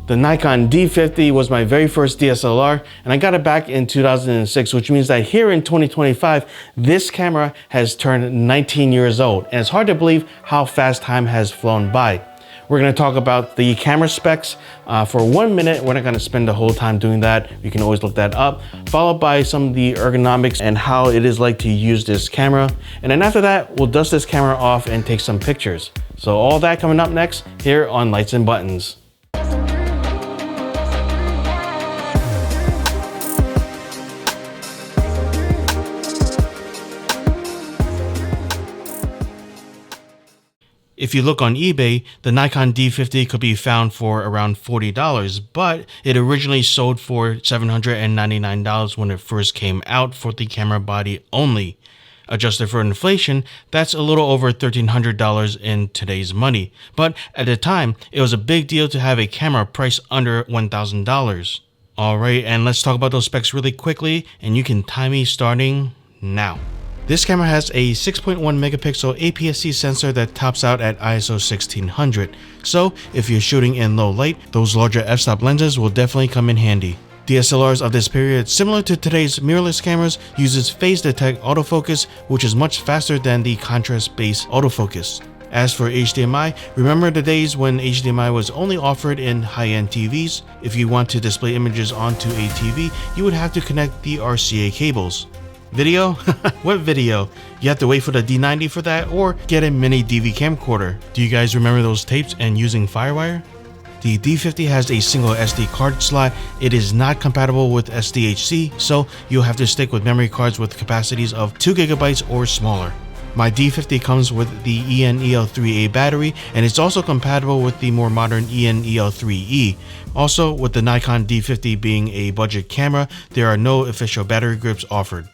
The Nikon D50 was my very first DSLR, and I got it back in 2006, which means that here in 2025, this camera has turned 19 years old, and it's hard to believe how fast time has flown by. We're going to talk about the camera specs for 1 minute. We're not going to spend the whole time doing that. You can always look that up, followed by some of the ergonomics and how it is like to use this camera. And then after that, we'll dust this camera off and take some pictures. So all that coming up next here on Lights and Buttons. If you look on eBay, the Nikon D50 could be found for around $40, but it originally sold for $799 when it first came out for the camera body only. Adjusted for inflation, that's a little over $1,300 in today's money, but at the time, it was a big deal to have a camera priced under $1,000. Alright, and let's talk about those specs really quickly, and you can time me starting now. This camera has a 6.1 megapixel APS-C sensor that tops out at ISO 1600, so if you're shooting in low light, those larger f-stop lenses will definitely come in handy. DSLRs of this period, similar to today's mirrorless cameras, uses phase detect autofocus, which is much faster than the contrast-based autofocus. As for HDMI, remember the days when HDMI was only offered in high-end TVs? If you want to display images onto a TV, you would have to connect the RCA cables. Video? What video? You have to wait for the D90 for that or get a mini DV camcorder. Do you guys remember those tapes and using Firewire? The D50 has a single SD card slot. It is not compatible with SDHC, so you'll have to stick with memory cards with capacities of 2 GB or smaller. My D50 comes with the EN-EL3A battery, and it's also compatible with the more modern EN-EL3E. Also, with the Nikon D50 being a budget camera, there are no official battery grips offered.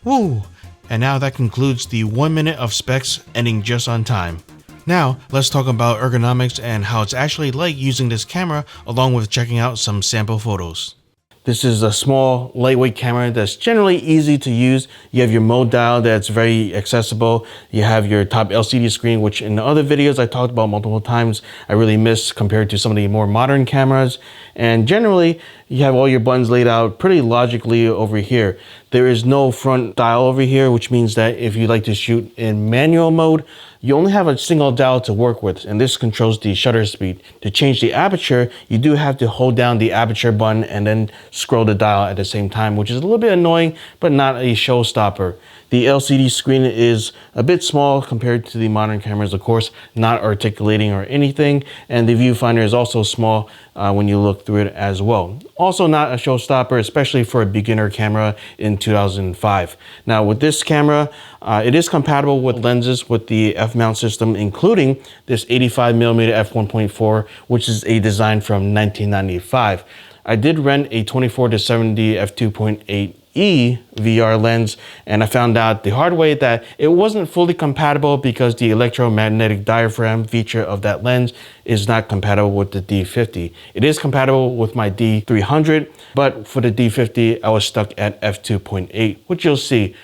Woo! And now that concludes the 1 minute of specs, ending just on time. Now, let's talk about ergonomics and how it's actually like using this camera, along with checking out some sample photos. This is a small, lightweight camera that's generally easy to use. You have your mode dial that's very accessible. You have your top LCD screen, which in other videos I talked about multiple times, I really miss compared to some of the more modern cameras. And generally, you have all your buttons laid out pretty logically over here. There is no front dial over here, which means that if you like to shoot in manual mode, you only have a single dial to work with, and this controls the shutter speed. To change the aperture, you do have to hold down the aperture button and then scroll the dial at the same time, which is a little bit annoying, but not a showstopper. The LCD screen is a bit small compared to the modern cameras, of course, not articulating or anything, and the viewfinder is also small when you look through it as well. Also not a showstopper, especially for a beginner camera in 2005. Now with this camera, it is compatible with lenses with the f-mount system, including this 85mm f1.4, which is a design from 1995. I did rent a 24-70 f2.8E VR lens, and I found out the hard way that it wasn't fully compatible because the electromagnetic diaphragm feature of that lens is not compatible with the D50. It is compatible with my D300, but for the D50, I was stuck at f2.8, which you'll see.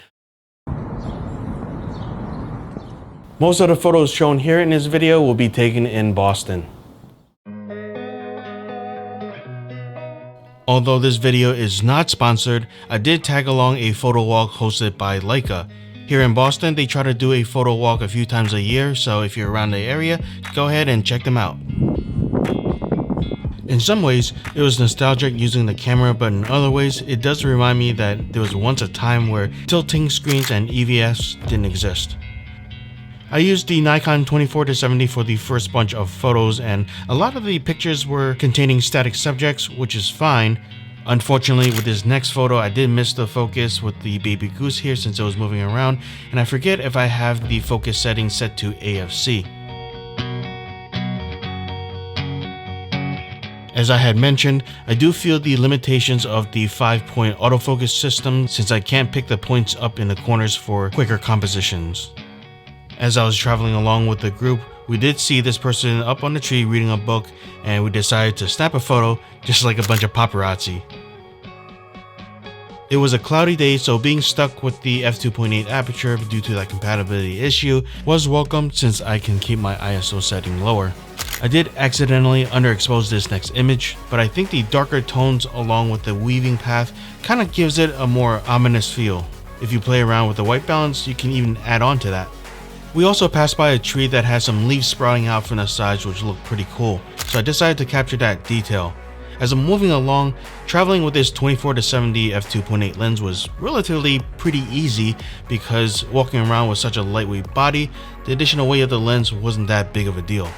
Most of the photos shown here in this video will be taken in Boston. Although this video is not sponsored, I did tag along a photo walk hosted by Leica. Here in Boston, they try to do a photo walk a few times a year, so if you're around the area, go ahead and check them out. In some ways, it was nostalgic using the camera, but in other ways, it does remind me that there was once a time where tilting screens and EVFs didn't exist. I used the Nikon 24-70 for the first bunch of photos, and a lot of the pictures were containing static subjects, which is fine. Unfortunately, with this next photo, I did miss the focus with the baby goose here since it was moving around, and I forget if I have the focus setting set to AFC. As I had mentioned, I do feel the limitations of the 5-point autofocus system since I can't pick the points up in the corners for quicker compositions. As I was traveling along with the group, we did see this person up on the tree reading a book, and we decided to snap a photo just like a bunch of paparazzi. It was a cloudy day, so being stuck with the f2.8 aperture due to that compatibility issue was welcome since I can keep my ISO setting lower. I did accidentally underexpose this next image, but I think the darker tones along with the weaving path kind of gives it a more ominous feel. If you play around with the white balance, you can even add on to that. We also passed by a tree that has some leaves sprouting out from the sides which look pretty cool, so I decided to capture that detail. As I'm moving along, traveling with this 24-70 f2.8 lens was relatively pretty easy because walking around with such a lightweight body, the additional weight of the lens wasn't that big of a deal.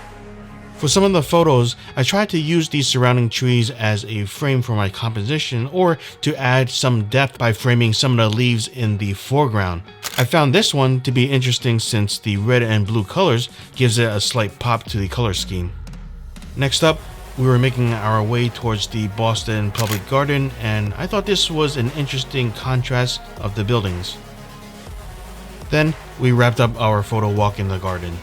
For some of the photos, I tried to use these surrounding trees as a frame for my composition or to add some depth by framing some of the leaves in the foreground. I found this one to be interesting since the red and blue colors gives it a slight pop to the color scheme. Next up, we were making our way towards the Boston Public Garden, and I thought this was an interesting contrast of the buildings. Then we wrapped up our photo walk in the garden.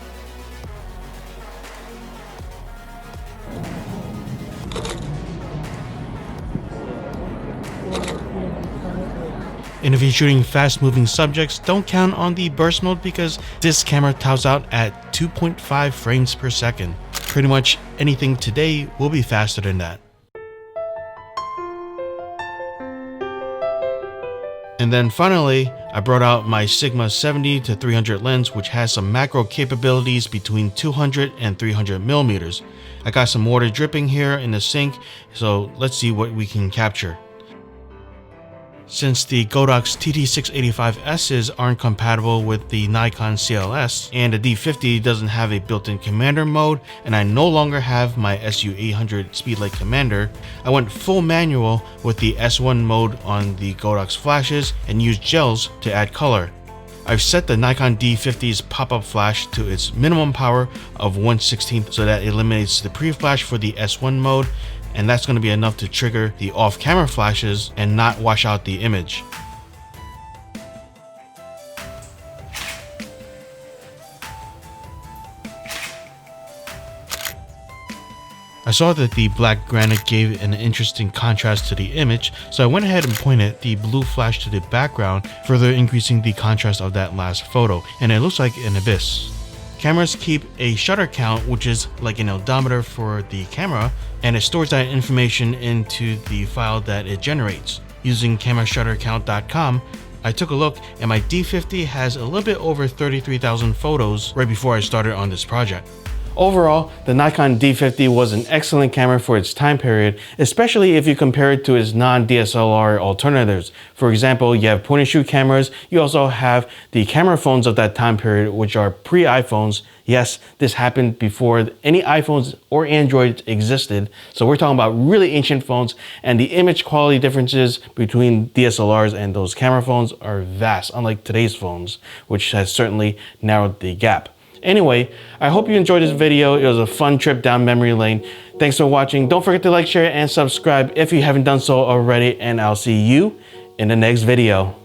And if you're shooting fast moving subjects, don't count on the burst mode because this camera tops out at 2.5 frames per second. Pretty much anything today will be faster than that. And then finally, I brought out my Sigma 70-300 lens, which has some macro capabilities between 200 and 300 millimeters. I got some water dripping here in the sink, so let's see what we can capture. Since the Godok's TT685Ss aren't compatible with the Nikon CLS, and the D50 doesn't have a built-in commander mode, and I no longer have my SU800 Speedlight Commander, I went full manual with the S1 mode on the Godok's flashes and used gels to add color. I've set the Nikon D50's pop-up flash to its minimum power of 1/16 so that it eliminates the pre-flash for the S1 mode, and that's going to be enough to trigger the off-camera flashes and not wash out the image. I saw that the black granite gave an interesting contrast to the image, so I went ahead and pointed the blue flash to the background, further increasing the contrast of that last photo, and it looks like an abyss. Cameras keep a shutter count, which is like an odometer for the camera, and it stores that information into the file that it generates. Using camerashuttercount.com, I took a look and my D50 has a little bit over 33,000 photos right before I started on this project. Overall, the Nikon D50 was an excellent camera for its time period, especially if you compare it to its non-DSLR alternatives. For example, you have point-and-shoot cameras. You also have the camera phones of that time period, which are pre-iPhones. Yes, this happened before any iPhones or Androids existed. So we're talking about really ancient phones, and the image quality differences between DSLRs and those camera phones are vast, unlike today's phones, which has certainly narrowed the gap. Anyway, I hope you enjoyed this video. It was a fun trip down memory lane. Thanks for watching. Don't forget to like, share, and subscribe if you haven't done so already, and I'll see you in the next video.